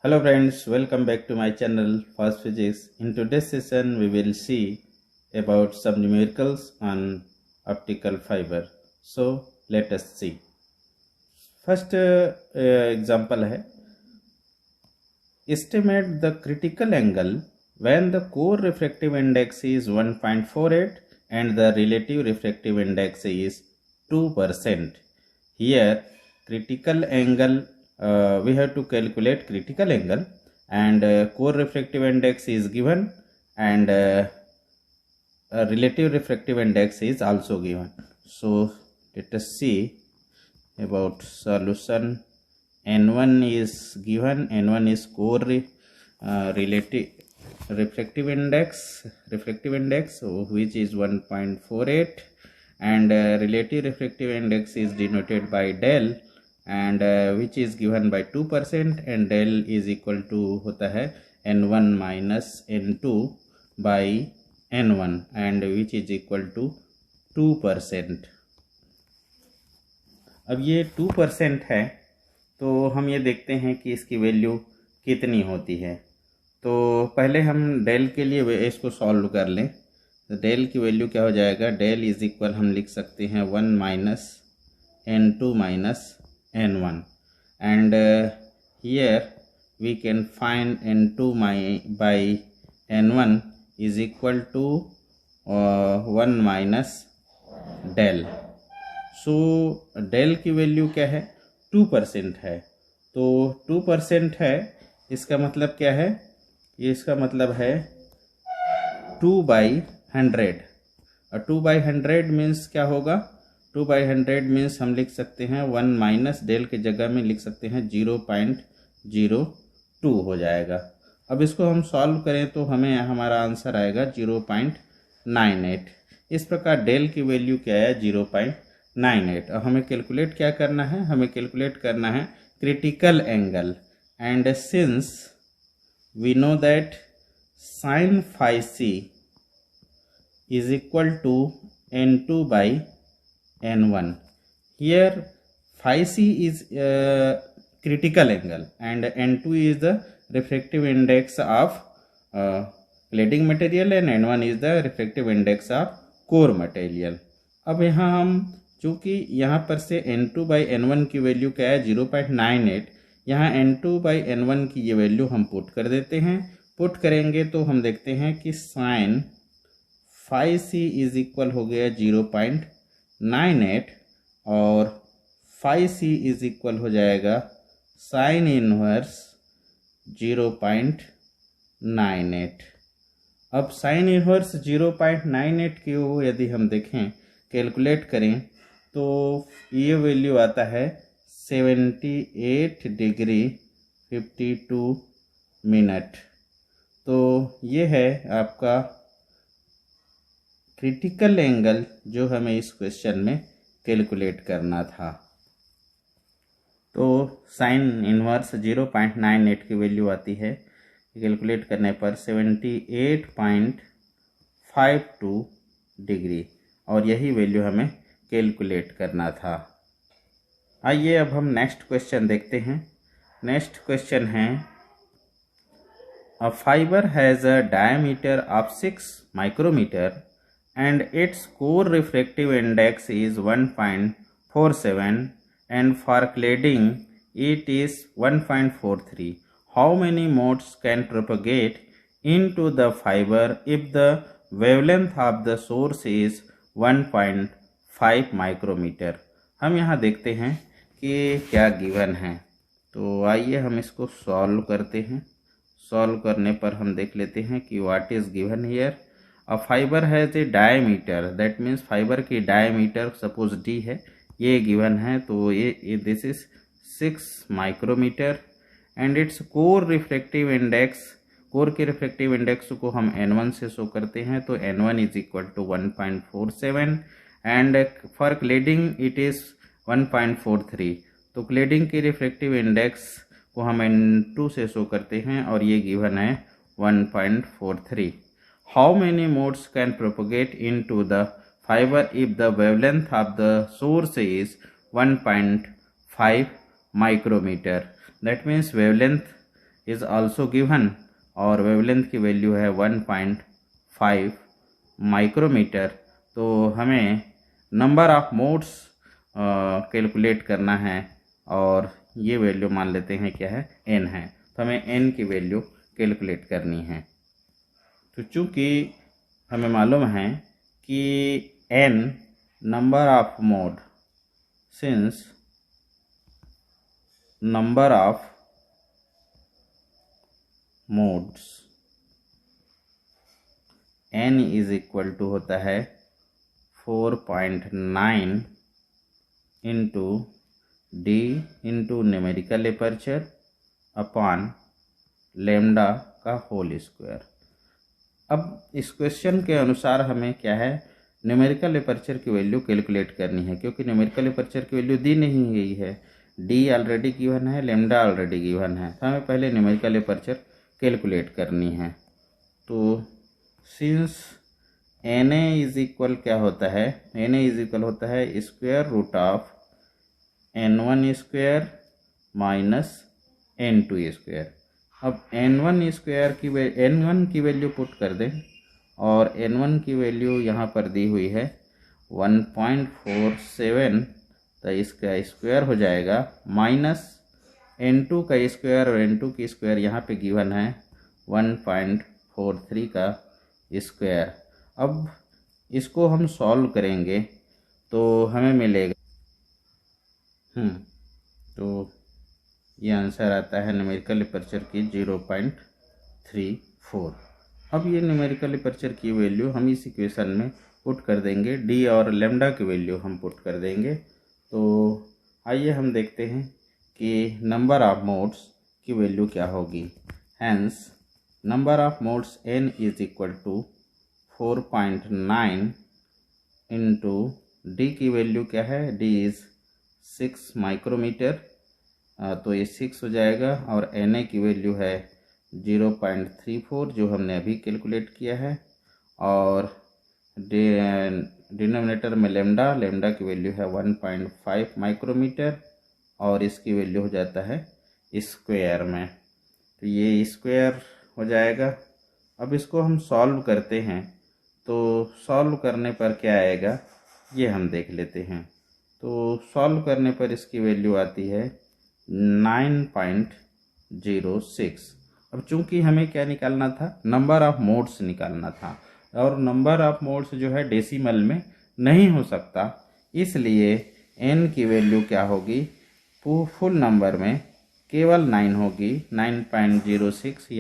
Hello friends, welcome back to my channel Fast Physics. In today's session we will see about some numericals on optical fiber. So let us see. First example है, estimate the critical angle when the core refractive index is 1.48 and the relative refractive index is 2%. Here critical angle, we have to calculate critical angle, and core refractive index is given, and relative refractive index is also given. So let us see about solution. N1 is given, N1 is core relative refractive index, which is 1.48, and relative refractive index is denoted by del, and which is given by 2%, and del is equal to होता है n1 minus n2 by n1, and which is equal to 2%. अब ये 2% है, तो हम ये देखते हैं कि इसकी वैल्यू कितनी होती है. तो पहले हम डेल के लिए इसको सॉल्व कर लें. तो डेल की वैल्यू क्या हो जाएगा, डेल इज इक्वल हम लिख सकते हैं 1 minus n2 minus n1, and here we can find n2 by n1 is equal to 1 minus del. So del की वैल्यू क्या है, 2% है. तो 2% है, इसका मतलब क्या है, ये इसका मतलब है 2/100. और 2/100 मीन्स क्या होगा, 2/100 मीन्स हम लिख सकते हैं 1 माइनस डेल के जगह में लिख सकते हैं 0.02 हो जाएगा. अब इसको हम सॉल्व करें तो हमें हमारा आंसर आएगा 0.98. इस प्रकार डेल की वैल्यू क्या है, 0.98. और हमें कैलकुलेट क्या करना है, हमें कैलकुलेट करना है critical angle. And since we know that sin phi c is equal to n2 by n1. Here phi c is critical angle and n2 is the refractive index of cladding material and n1 is the refractive index of core material. अब यहाँ हम चूँकि यहाँ पर से n2 by n1 की value क्या है, 0.98, यहाँ n2 by n1 की ये वैल्यू हम पुट कर देते हैं. पुट करेंगे तो हम देखते हैं कि sine phi c is equal हो गया 0.98 और फाई सी इज इक्वल हो जाएगा साइन इनवर्स 0.98. अब साइन इनवर्स 0.98 की यदि हम देखें, कैलकुलेट करें, तो ये वैल्यू आता है 78 डिग्री 52 मिनट. तो ये है आपका क्रिटिकल एंगल जो हमें इस क्वेश्चन में कैलकुलेट करना था. तो साइन इनवर्स 0.98 की वैल्यू आती है, कैलकुलेट करने पर 78.52 डिग्री, और यही वैल्यू हमें कैलकुलेट करना था. आइए अब हम नेक्स्ट क्वेश्चन देखते हैं. नेक्स्ट क्वेश्चन है, a fiber has a diameter of 6 micrometer and its core refractive index is 1.47 and for cladding it is 1.43. How many modes can propagate into the fiber if the wavelength of the source is 1.5 micrometer? हम यहाँ देखते हैं कि क्या given है. तो आइए हम इसको सॉल्व करते हैं. सॉल्व करने पर हम देख लेते हैं कि what is given here. A fibre has a diameter, that means fibre की डायमीटर सपोज डी है, ये गिवन है. तो ये this is 6 micrometre and its core refractive index, core के रिफ्रैक्टिव इंडेक्स को हम n1 से शो करते हैं. तो n1 is equal to 1.47 and for cladding it is 1.43. तो क्लेडिंग की रिफ्रैक्टिव इंडेक्स को हम n2 से शो करते हैं और ये गिवन है 1.43. How many modes can propagate into the fibre if the wavelength of the source is 1.5 micrometre. That means wavelength is also given और वेवलेंथ की वैल्यू है 1.5 माइक्रोमीटर। तो हमें नंबर ऑफ मोड्स कैलकुलेट करना है और ये वैल्यू मान लेते हैं क्या है, n है। तो हमें n की वैल्यू कैलकुलेट करनी है। तो चूँकि हमें मालूम है कि n number of mode, since number of modes n is equal to होता है 4.9 into D into numerical aperture upon lambda का होल स्क्वायर। अब इस क्वेश्चन के अनुसार हमें क्या है, न्यूमेरिकल एपर्चर की वैल्यू कैलकुलेट करनी है, क्योंकि न्यूमेरिकल एपर्चर की वैल्यू दी नहीं गई है, डी ऑलरेडी गिवन है, लेमडा ऑलरेडी गिवन है। तो हमें पहले न्यूमेरिकल एपर्चर कैलकुलेट करनी है। तो since N A is equal क्या होता है, एन ए इज इक्वल होता है square root of n1 square minus n2 square. अब n1 स्क्वायर की n1 की वैल्यू पुट कर दें और n1 की वैल्यू यहाँ पर दी हुई है 1.47, तो इसका स्क्वायर हो जाएगा माइनस n2 का स्क्वायर और n2 की स्क्वायर यहाँ पे गिवन है 1.43 का स्क्वायर। अब इसको हम सॉल्व करेंगे तो हमें मिलेगा तो ये आंसर आता है न्यूमेरिकल एपर्चर की 0.34। अब ये न्यूमेरिकल एपर्चर की वैल्यू हम इस इक्वेशन में पुट कर देंगे, डी और लेमडा की वैल्यू हम पुट कर देंगे। तो आइए हम देखते हैं कि नंबर ऑफ मोड्स की वैल्यू क्या होगी। Hence number of modes n is equal to 4.9 into D की वैल्यू क्या है, डी इज़ 6 माइक्रोमीटर, तो ये 6 हो जाएगा और Na की वैल्यू है 0.34 जो हमने अभी कैलकुलेट किया है, और डिनोमिनेटर में लेमडा की वैल्यू है 1.5 माइक्रोमीटर और इसकी वैल्यू हो जाता है स्क्वायर में, तो ये स्क्वायर हो जाएगा। अब इसको हम सॉल्व करते हैं तो सॉल्व करने पर क्या आएगा ये हम देख लेते हैं। तो सॉल्व करने पर इसकी वैल्यू आती है 9.06। अब चूंकि हमें क्या निकालना था, नंबर ऑफ मोड्स निकालना था, और नंबर ऑफ मोड्स जो है डेसिमल में नहीं हो सकता, इसलिए n की वैल्यू क्या होगी, फुल नंबर में केवल 9 होगी, 9.06,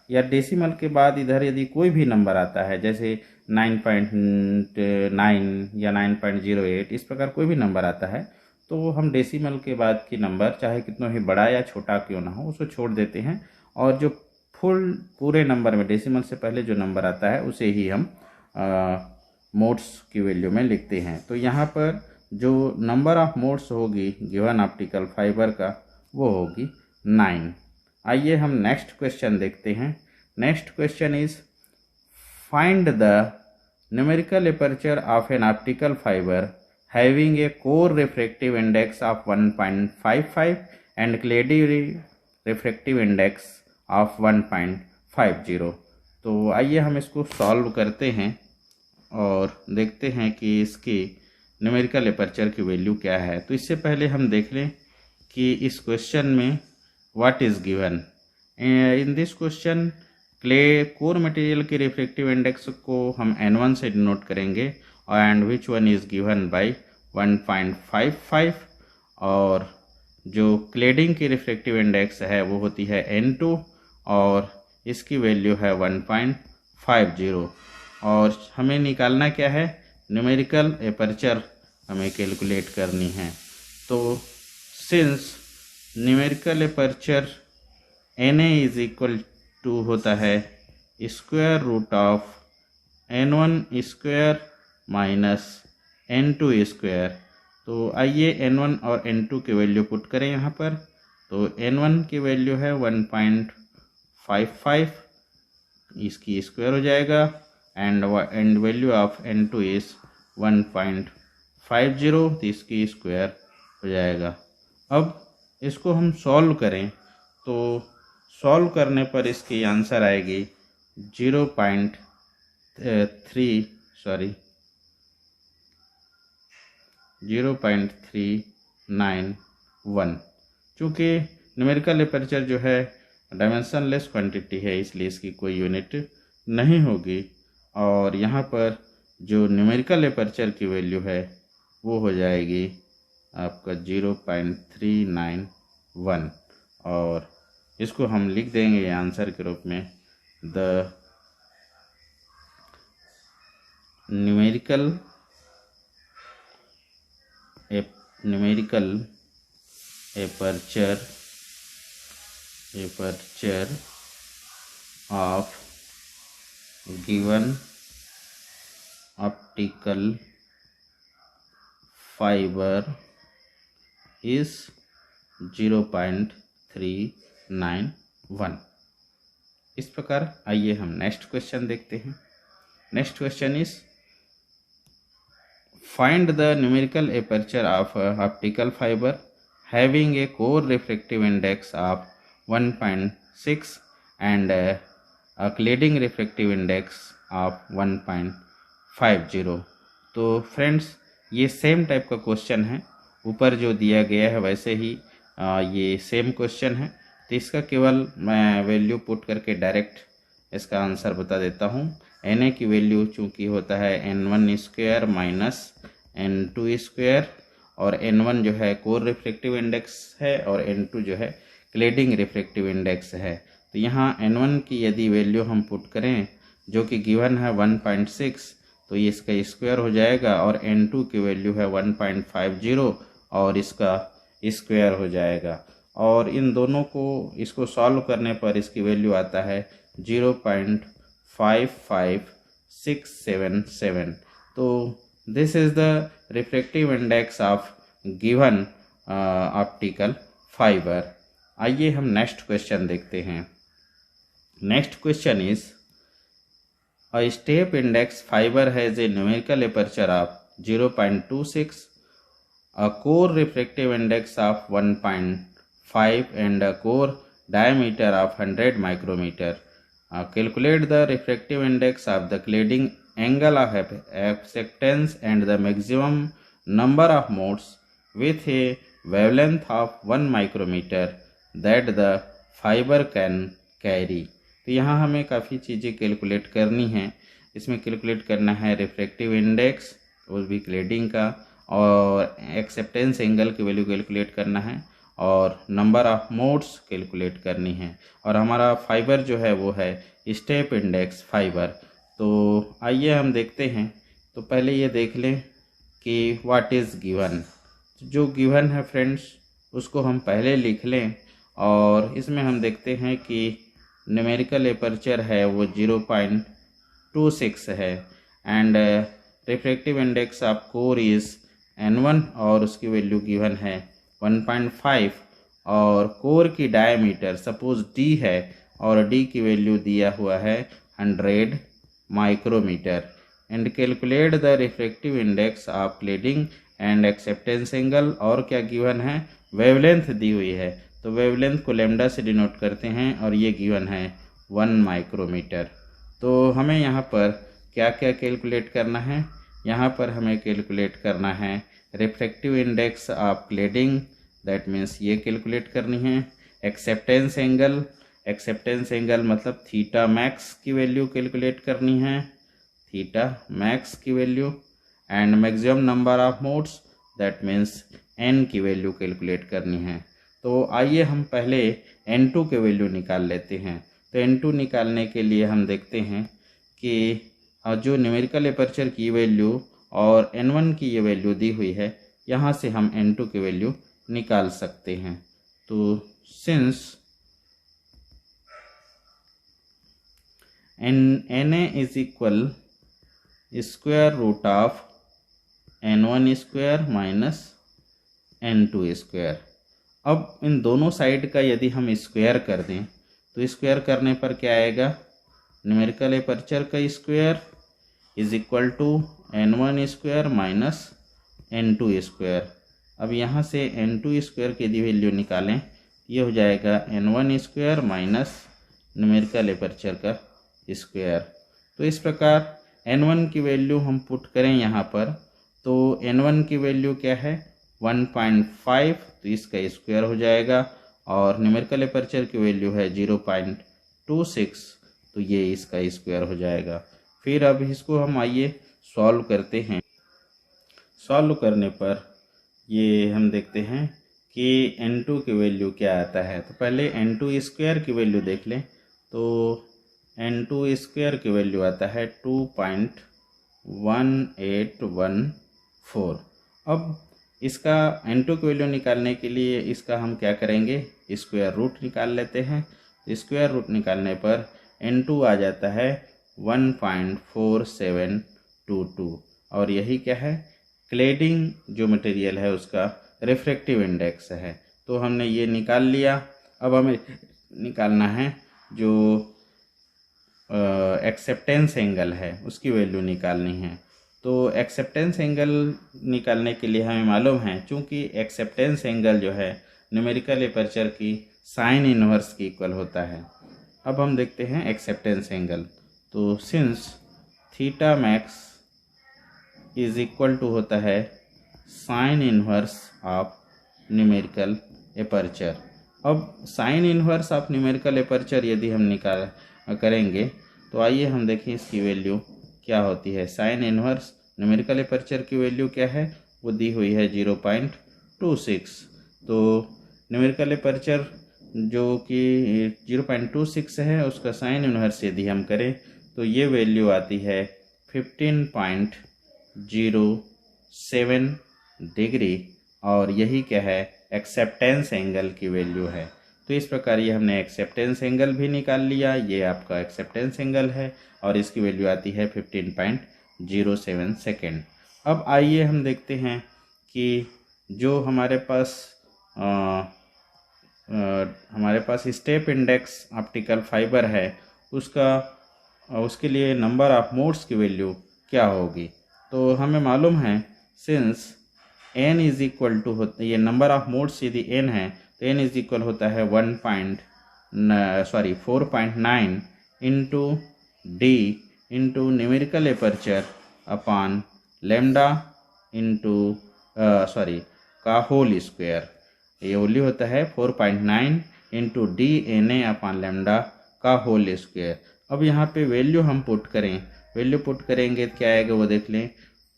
या डेसिमल के बाद इधर यदि कोई भी नंबर आता है जैसे 9.9 या 9.08 इस प्रकार कोई भी नंबर आता है तो हम डेसिमल के बाद की नंबर चाहे कितना ही बड़ा या छोटा क्यों ना हो उसको छोड़ देते हैं, और जो पूरे नंबर में डेसिमल से पहले जो नंबर आता है उसे ही हम मोड्स की वैल्यू में लिखते हैं। तो यहाँ पर जो नंबर ऑफ मोड्स होगी गिवन ऑप्टिकल फाइबर का वो होगी 9। आइए हम नेक्स्ट क्वेश्चन देखते हैं। Next question is find the numerical aperture of an optical fibre having a core refractive index of 1.55 and cladding refractive index of 1.50। तो आइए हम इसको सॉल्व करते हैं और देखते हैं कि इसकी न्यूमेरिकल एपर्चर की वैल्यू क्या है। तो इससे पहले हम देख लें कि इस क्वेश्चन में what is given. In this question core material के रिफ्रैक्टिव इंडेक्स को हम n1 से डिनोट करेंगे and which one is given by 1.55, और जो क्लेडिंग की रिफ्रैक्टिव इंडेक्स है वो होती है n2 और इसकी वैल्यू है 1.50, और हमें निकालना क्या है, न्यूमेरिकल एपर्चर हमें कैलकुलेट करनी है। तो since numerical aperture Na is equal to होता है square root of n1 square minus n2 square. तो आइए n1 और n2 की वैल्यू पुट करें यहाँ पर। तो n1 की वैल्यू है 1.55, इसकी स्क्वायर हो जाएगा, and value of n2 is 1.50, तो इसकी स्क्वायर हो जाएगा। अब इसको हम सॉल्व करें तो सॉल्व करने पर इसकी आंसर आएगी 0.391। चूँकि न्यूमेरिकल एपर्चर जो है डायमेंशनलेस क्वांटिटी है, इसलिए इसकी कोई यूनिट नहीं होगी। और यहाँ पर जो न्यूमेरिकल एपर्चर की वैल्यू है वो हो जाएगी आपका 0.391, और इसको हम लिख देंगे आंसर के रूप में the numerical aperture of given optical fiber is 0.391। इस प्रकार आइए हम नेक्स्ट क्वेश्चन देखते हैं। Next question is find the numerical aperture of optical fibre having a core refractive index of 1.6 and a cladding refractive index of 1.50। तो friends ये same type का question है, ऊपर जो दिया गया है वैसे ही ये सेम क्वेश्चन है। तो इसका केवल मैं वैल्यू पुट करके डायरेक्ट इसका आंसर बता देता हूँ। Na की वैल्यू चूँकि होता है n1 square minus n2 square, और n1 जो है कोर रिफ्रैक्टिव इंडेक्स है और n2 जो है क्लेडिंग रिफ्रैक्टिव इंडेक्स है। तो यहाँ n1 की यदि वैल्यू हम पुट करें जो कि गिवन है 1.6, तो ये इसका स्क्वायर हो जाएगा, और n2 की वैल्यू है 1.50 और इसका स्क्वायर हो जाएगा। और इन दोनों को इसको सॉल्व करने पर इसकी वैल्यू आता है 0.55677। तो this is the refractive index of given optical fibre. आइए हम नेक्स्ट क्वेश्चन देखते हैं। Next question is a step index fibre has A numerical aperture of 0.26, a core refractive index of 1.5 and a core diameter of 100 micrometer. Calculate the refractive index of the cladding angle of acceptance and the maximum number of modes with a wavelength of 1 micrometer that the fiber can carry। तो यहाँ हमें काफ़ी चीज़ें calculate करनी हैं। इसमें calculate करना है रिफ्रैक्टिव इंडेक्स, वो भी क्लेडिंग का, और एक्सेप्टेंस एंगल की वैल्यू कैलकुलेट करना है, और नंबर ऑफ मोड्स कैलकुलेट करनी है, और हमारा फाइबर जो है वो है स्टेप इंडेक्स फाइबर। तो आइए हम देखते हैं। तो पहले ये देख लें कि व्हाट इज़ गिवन। जो गिवन है फ्रेंड्स उसको हम पहले लिख लें, और इसमें हम देखते हैं कि न्यूमेरिकल एपर्चर है वो 0.26 है, and refractive index of core is n1 और उसकी वैल्यू गिवन है 1.5, और कोर की डायमीटर सपोज d है और d की वैल्यू दिया हुआ है 100 micrometre, and calculate the refractive index of cladding and acceptance angle, और क्या गिवन है वेवलेंथ दी हुई है। तो वेवलेंथ को लैम्डा से डिनोट करते हैं, और ये गिवन है 1 माइक्रोमीटर। तो हमें यहाँ पर क्या क्या कैलकुलेट करना है। यहाँ पर हमें कैलकुलेट करना है refractive index of cladding, that means ये कैलकुलेट करनी है। एक्सेप्टेंस एंगल मतलब थीटा मैक्स की वैल्यू कैलकुलेट करनी है, थीटा मैक्स की value, and maximum number of modes that means n की वैल्यू कैलकुलेट करनी है। तो आइए हम पहले n2 के वैल्यू निकाल लेते हैं। तो n2 निकालने के लिए हम देखते हैं कि जो न्यूमेरिकल एपर्चर की वैल्यू और n1 की ये वैल्यू दी हुई है, यहाँ से हम n2 की वैल्यू निकाल सकते हैं। तो since Na is equal square root of n1 square minus n2 square. अब इन दोनों साइड का यदि हम स्क्वायर कर दें तो स्क्वायर करने पर क्या आएगा, न्यूमेरिकल एपर्चर का square is equal to n1 square minus n2 square. अब यहाँ से n2 स्क्वायर की यदि वैल्यू निकालें ये हो जाएगा n1 square minus numerical aperture का स्क्वायर। तो इस प्रकार n1 की वैल्यू हम पुट करें यहाँ पर, तो n1 की वैल्यू क्या है 1.5, तो इसका स्क्वायर हो जाएगा, और न्यूमेरिकल एपर्चर की वैल्यू है 0.26, तो ये इसका स्क्वायर हो जाएगा। फिर अब इसको हम आइए सॉल्व करते हैं। सॉल्व करने पर ये हम देखते हैं कि n2 की वैल्यू क्या आता है। तो पहले n2 स्क्वायर की वैल्यू देख लें, तो n2 स्क्वायर की वैल्यू आता है 2.1814। अब इसका n2 की वैल्यू निकालने के लिए इसका हम क्या करेंगे, स्क्वायर रूट निकाल लेते हैं। स्क्वायर रूट निकालने पर n2 आ जाता है 1.4722, और यही क्या है, क्लेडिंग जो मटेरियल है उसका रिफ्रैक्टिव इंडेक्स है। तो हमने ये निकाल लिया। अब हमें निकालना है जो एक्सेप्टेंस एंगल है उसकी वैल्यू निकालनी है। तो एक्सेप्टेंस एंगल निकालने के लिए हमें मालूम है, चूँकि एक्सेप्टेंस एंगल जो है न्यूमेरिकल एपर्चर की साइन इनवर्स की इक्वल होता है। अब हम देखते हैं एक्सेप्टेंस एंगल। तो since theta max is equal to होता है sine inverse of numerical aperture. अब sine inverse of numerical aperture यदि हम निकाल करेंगे तो आइए हम देखें इसकी वैल्यू क्या होती है। साइन इनवर्स न्यूमेरिकल एपर्चर की वैल्यू क्या है, वो दी हुई है 0.26। तो न्यूमेरिकल एपर्चर जो कि 0.26 है उसका साइन इनवर्स यदि हम करें तो ये वैल्यू आती है 15.07 डिग्री, और यही क्या है, एक्सेप्टेंस एंगल की वैल्यू है। तो इस प्रकार ये हमने एक्सेप्टेंस एंगल भी निकाल लिया। ये आपका एक्सेप्टेंस एंगल है और इसकी वैल्यू आती है 15.07 सेकेंड। अब आइए हम देखते हैं कि जो हमारे पास स्टेप इंडेक्स ऑप्टिकल फाइबर है उसके लिए नंबर ऑफ मोड्स की वैल्यू क्या होगी। तो हमें मालूम है since n is equal to होता, ये नंबर ऑफ मोड्स यदि n है तो n इज इक्वल होता है 4.9 into d into numerical aperture upon lambda into का होल स्क्वायर। ये वैल्यू होता है 4.9 into D N A upon lambda का होल स्क्वायर। अब यहाँ पे वैल्यू हम पुट करें, वैल्यू पुट करेंगे तो क्या आएगा वो देख लें,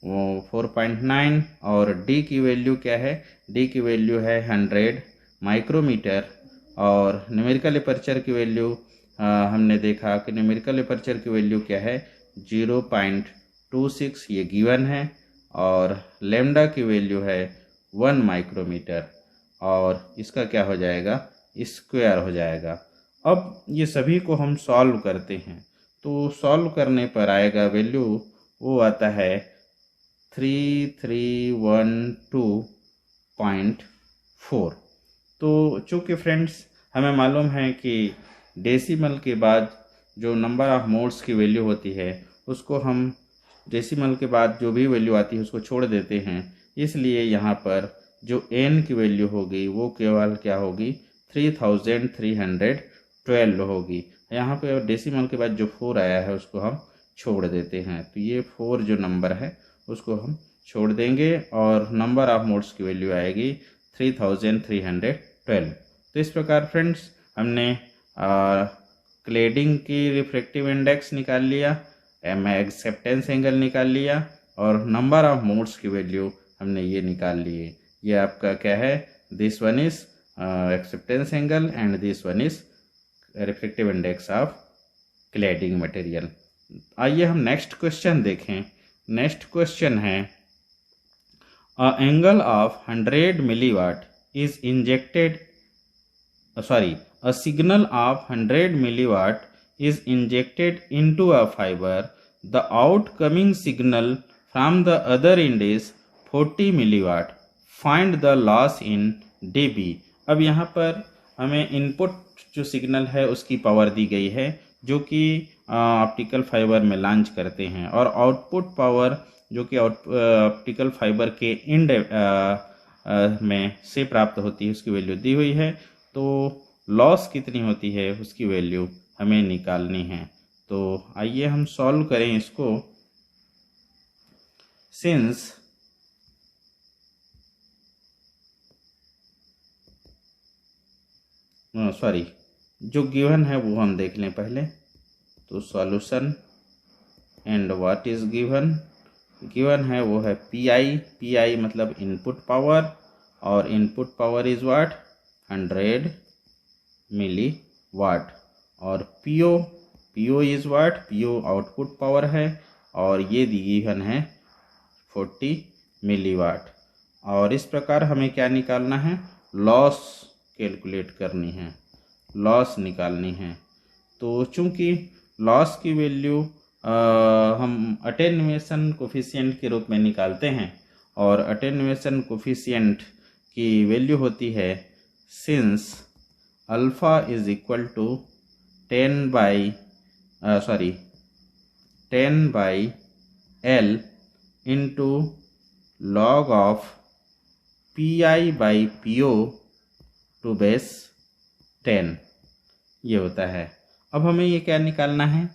वो 4.9, और d की वैल्यू क्या है, d की वैल्यू है 100 माइक्रोमीटर, और न्यूमेरिकल एपर्चर की वैल्यू हमने देखा कि न्यूमेरिकल एपर्चर की वैल्यू क्या है 0.26, ये गिवन है, और लेमडा की वैल्यू है 1 माइक्रोमीटर, और इसका क्या हो जाएगा, स्क्वायर हो जाएगा। अब ये सभी को हम सॉल्व करते हैं, तो सॉल्व करने पर आएगा वैल्यू, वो आता है 3312.4। तो चूँकि फ्रेंड्स हमें मालूम है कि डेसिमल के बाद जो नंबर ऑफ मोड्स की वैल्यू होती है उसको हम डेसिमल के बाद जो भी वैल्यू आती है उसको छोड़ देते हैं, इसलिए यहाँ पर जो n की वैल्यू होगी वो केवल क्या होगी 3312 होगी। यहाँ पे डेसिमल के बाद जो 4 आया है उसको हम छोड़ देते हैं, तो ये 4 जो नंबर है उसको हम छोड़ देंगे और नंबर ऑफ मोड्स की वैल्यू आएगी 3312। तो इस प्रकार फ्रेंड्स हमने क्लेडिंग की रिफ्रैक्टिव इंडेक्स निकाल लिया, एक्सेप्टेंस एंगल निकाल लिया, और नंबर ऑफ मोड्स की वैल्यू हमने ये निकाल लिए। ये आपका क्या है, this one is acceptance angle and this one is refractive index of cladding material. आइए हम नेक्स्ट क्वेश्चन देखें। नेक्स्ट क्वेश्चन है, a angle of 100 milliwatt is injected, a signal of 100 milliwatt is injected into a fiber. The outcoming signal from the other end is 40 milliwatt. Find the loss in dB. अब यहाँ पर हमें input जो signal है उसकी power दी गई है जो कि ऑप्टिकल फाइबर में लॉन्च करते हैं, और आउटपुट पावर जो कि ऑप्टिकल फाइबर के एंड में से प्राप्त होती है उसकी वैल्यू दी हुई है। तो लॉस कितनी होती है उसकी वैल्यू हमें निकालनी है। तो आइए हम सॉल्व करें इसको। सिंस सॉरी, जो गिवन है वो हम देख लें पहले। तो solution and what is given, given है वो है पी आई मतलब इनपुट पावर, और इनपुट पावर इज व्हाट 100 मिली वाट, और PO is what, PO output power है, और ये गिवन है 40 मिली वाट। और इस प्रकार हमें क्या निकालना है, लॉस कैलकुलेट करनी है, लॉस निकालनी है। तो चूंकि लॉस की वैल्यू हम अटेन्युएशन कोफिशिएंट के रूप में निकालते हैं, और अटेन्युएशन कोफिशिएंट की वैल्यू होती है since alpha is equal to 10 by L into log of P I by P O to base 10 ये होता है। अब हमें ये क्या निकालना है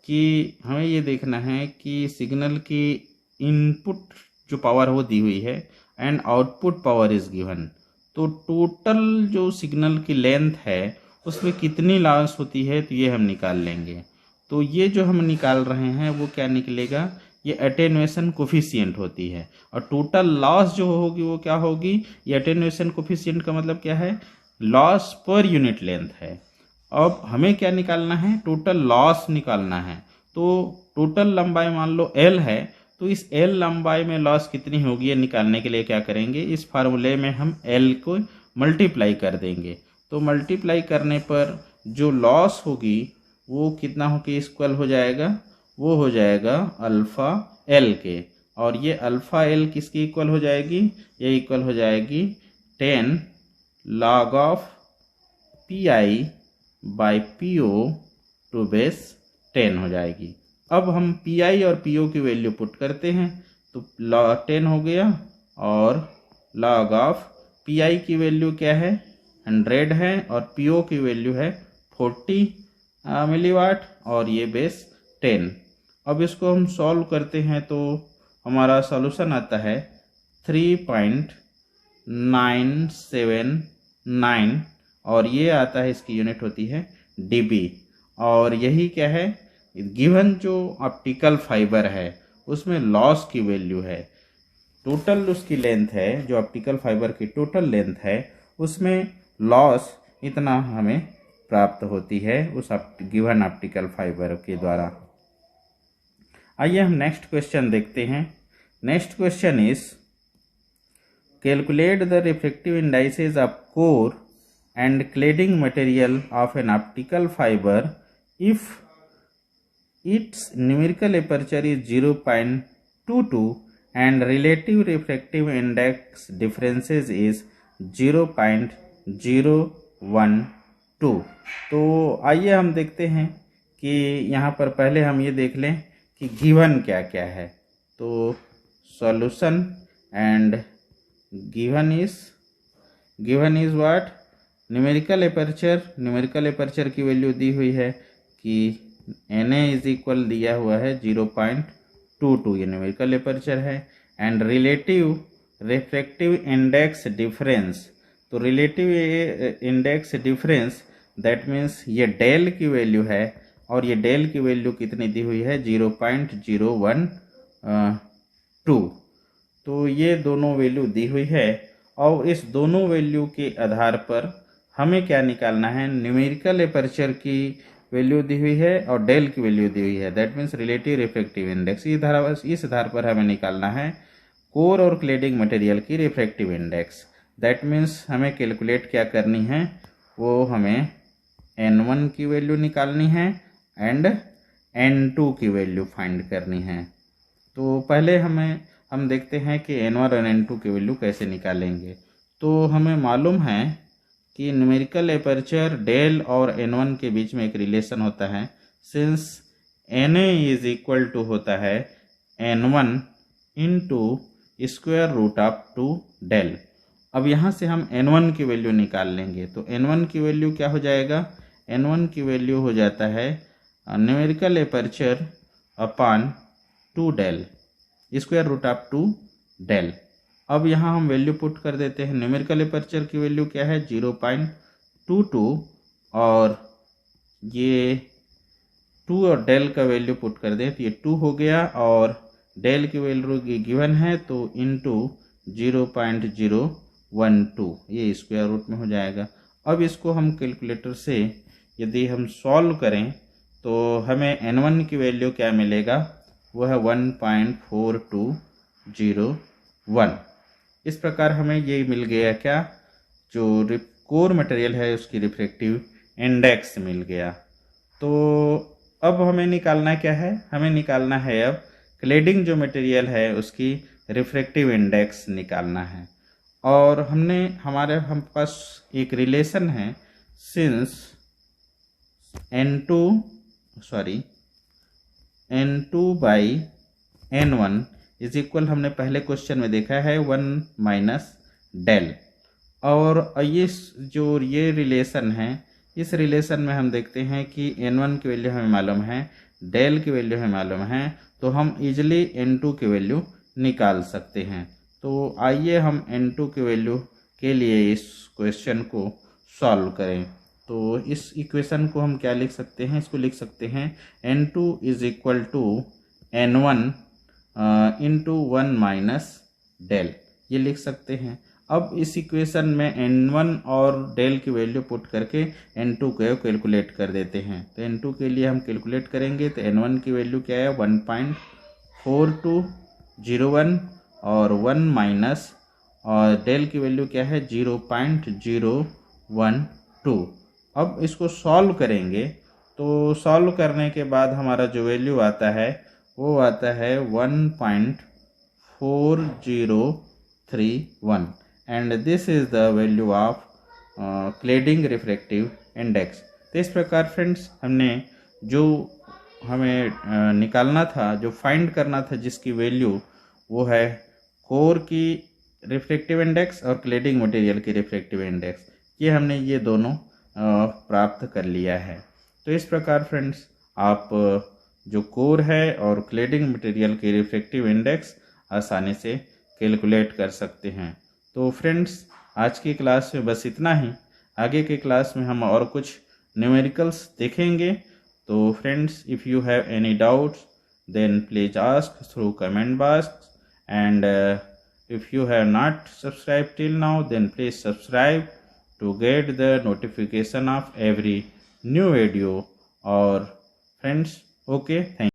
कि हमें ये देखना है कि सिग्नल की इनपुट जो पावर वो दी हुई है and output power is given. तो टोटल जो सिग्नल की लेंथ है उसमें कितनी लॉस होती है तो ये हम निकाल लेंगे। तो ये जो हम निकाल रहे हैं वो क्या निकलेगा, ये अटेन्युएशन कोफिशिएंट होती है, और टोटल लॉस जो होगी वो क्या होगी, ये अटेन्युएशन कोफिशिएंट का मतलब क्या है, लॉस पर यूनिट लेंथ है। अब हमें क्या निकालना है, टोटल लॉस निकालना है। तो टोटल लंबाई मान लो L है, तो इस L लंबाई में लॉस कितनी होगी ये निकालने के लिए क्या करेंगे, इस फार्मूले में हम L को मल्टीप्लाई कर देंगे। तो मल्टीप्लाई करने पर जो लॉस होगी वो कितना होगी, इक्वल हो जाएगा, वो हो जाएगा अल्फ़ा L के, और ये अल्फ़ा L किसकी इक्वल हो जाएगी, ये इक्वल हो जाएगी 10 log of P I by P O to base 10 हो जाएगी। अब हम पी आई और पी ओ की वैल्यू पुट करते हैं, तो 10 हो गया, और लॉग ऑफ पी आई की वैल्यू क्या है 100 है, और पी ओ की वैल्यू है 40 मिलीवाट, और ये बेस 10। अब इसको हम सॉल्व करते हैं तो हमारा सॉल्यूशन आता है 3.979, और ये आता है, इसकी यूनिट होती है डीबी। और यही क्या है, गिवन जो ऑप्टिकल फाइबर है उसमें लॉस की वैल्यू है, टोटल उसकी लेंथ है, जो ऑप्टिकल फाइबर की टोटल लेंथ है उसमें लॉस इतना हमें प्राप्त होती है उस गिवन ऑप्टिकल फाइबर के द्वारा। आइए हम नेक्स्ट क्वेश्चन देखते हैं। Next question is calculate the refractive indices of core and cladding material of an optical fiber if its numerical aperture is 0.22 and relative refractive index differences is 0.012। तो आइए हम देखते हैं कि यहाँ पर पहले हम ये देख लें कि गिवन क्या क्या है। तो solution and given is what, numerical aperture की वैल्यू दी हुई है कि Na इज इक्वल दिया हुआ है 0.22, ये न्यूमेरिकल एपर्चर है, and relative refractive index difference, तो relative index difference that means ये डेल की वैल्यू है, और ये डेल की वैल्यू कितनी दी हुई है 0.012। तो ये दोनों वैल्यू दी हुई है, और इस दोनों वैल्यू के आधार पर हमें क्या निकालना है, न्यूमेरिकल एपर्चर की वैल्यू दी हुई है और डेल की वैल्यू दी हुई है, that means relative refractive index. इस आधार पर हमें निकालना है कोर और क्लेडिंग मटेरियल की रिफ्रैक्टिव इंडेक्स, दैट मीन्स हमें कैलकुलेट क्या करनी है, वो हमें N1 की वैल्यू निकालनी है एंड N2 की वैल्यू फाइंड करनी है। तो पहले हम देखते हैं कि N1 और N2 की वैल्यू कैसे निकालेंगे। तो हमें मालूम है कि न्यूमेरिकल एपर्चर डेल और N1 के बीच में एक रिलेशन होता है, since Na is equal to होता है N1 into square root of 2 del, अब यहाँ से हम n1 की वैल्यू निकाल लेंगे। तो n1 की वैल्यू क्या हो जाएगा, n1 की वैल्यू हो जाता है numerical aperture upon 2 del square root of 2 del. अब यहाँ हम वैल्यू पुट कर देते हैं। न्यूमेरिकल एपर्चर की वैल्यू क्या है 0.22 और ये 2 और डेल का वैल्यू पुट कर दें तो ये 2 हो गया और डेल की वैल्यू गिवन है तो इंटू 0.012 ये स्क्वायर रूट में हो जाएगा। अब इसको हम कैलकुलेटर से यदि हम सॉल्व करें तो हमें n1 की वैल्यू क्या मिलेगा, वो है 1.4201। इस प्रकार हमें ये मिल गया क्या, जो कोर मटेरियल है उसकी रिफ्रैक्टिव इंडेक्स मिल गया। तो अब हमें निकालना क्या है, हमें निकालना है अब क्लेडिंग जो मटेरियल है उसकी रिफ्रैक्टिव इंडेक्स निकालना है। और हम पास एक रिलेशन है, since n2 by n1 is equal, हमने पहले क्वेश्चन में देखा है 1 माइनस डेल। और ये रिलेशन है, इस रिलेशन में हम देखते हैं कि n1 की वैल्यू हमें मालूम है, डेल की वैल्यू हमें मालूम है, तो हम इजीली n2 की वैल्यू निकाल सकते हैं। तो आइए हम n2 की वैल्यू के लिए इस क्वेश्चन को सॉल्व करें। तो इस इक्वेशन को हम क्या लिख सकते हैं, इसको लिख सकते हैं n2 is equal to n1 into 1 minus del, ये लिख सकते हैं। अब इस इक्वेशन में n1 और डेल की वैल्यू पुट करके n2 को कैलकुलेट कर देते हैं। तो n2 के लिए हम कैलकुलेट करेंगे तो n1 की वैल्यू क्या है 1.4201 और 1 माइनस और डेल की वैल्यू क्या है 0.012। अब इसको सॉल्व करेंगे तो सॉल्व करने के बाद हमारा जो वैल्यू आता है वो आता है 1.4031 and this is the value of cladding refractive index. तो इस प्रकार फ्रेंड्स हमने जो हमें निकालना था, जो फाइंड करना था, जिसकी वैल्यू वो है कोर की रिफ्रैक्टिव इंडेक्स और क्लेडिंग मटेरियल की रिफ्रैक्टिव इंडेक्स, ये हमने ये दोनों प्राप्त कर लिया है। तो इस प्रकार फ्रेंड्स आप जो कोर है और क्लेडिंग मटेरियल की रिफ्रैक्टिव इंडेक्स आसानी से कैलकुलेट कर सकते हैं। तो फ्रेंड्स आज की क्लास में बस इतना ही। आगे के क्लास में हम और कुछ न्यूमेरिकल्स देखेंगे। तो friends if you have any doubts then please ask through comment box, and if you have not subscribed till now then please subscribe to get the notification of every new video. Or friends, okay, thank you.